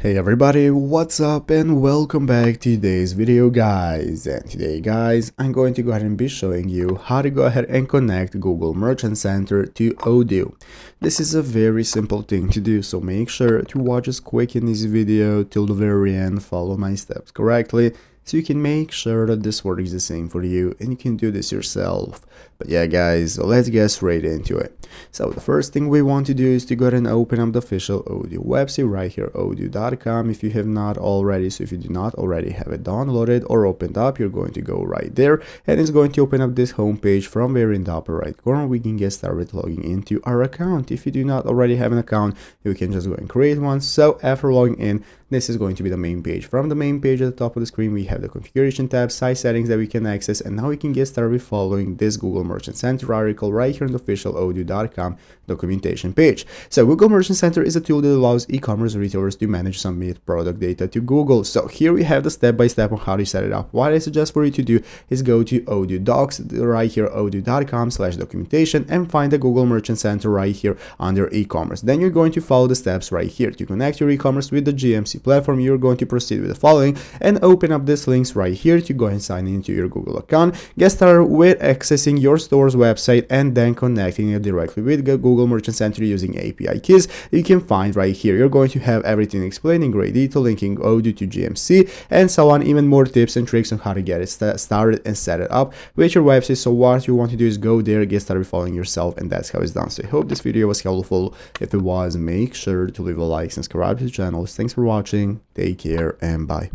Hey everybody, what's up and welcome back to today's video guys. And today guys, I'm going to go ahead and be showing you how to go ahead and connect Google Merchant Center to Odoo. This is a very simple thing to do, so make sure to watch this quick and easy video till the very end, follow my steps correctly, so you can make sure that this works the same for you and you can do this yourself. But yeah guys, so let's get straight into it. So the first thing we want to do is to go ahead and open up the official Odoo website right here, odoo.com, if you have not already. So if you do not already have it downloaded or opened up, you're going to go right there and it's going to open up this homepage. From where in the upper right corner we can get started logging into our account. If you do not already have an account, you can just go and create one. So after logging in, this is going to be the main page. From the main page at the top of the screen, we have the configuration tab, site settings that we can access, and now we can get started with following this Google Merchant Center article right here on the official odoo.com documentation page. So Google Merchant Center is a tool that allows e-commerce retailers to manage submit product data to Google. So here we have the step-by-step on how to set it up. What I suggest for you to do is go to Odoo Docs right here, odoo.com/documentation, and find the Google Merchant Center right here under e-commerce. Then you're going to follow the steps right here to connect your e-commerce with the GMC platform. You're going to proceed with the following and open up these links right here to go and sign into your Google account. Get started with accessing your store's website and then connecting it directly with the Google Merchant Center using API keys you can find right here. You're going to have everything explained in great detail, linking Odoo to GMC and so on, even more tips and tricks on how to get it started and set it up with your website. So what you want to do is go there, get started following yourself, and that's how it's done. So I hope this video was helpful. If it was, make sure to leave a like and subscribe to the channel. Thanks for watching. Take care and bye.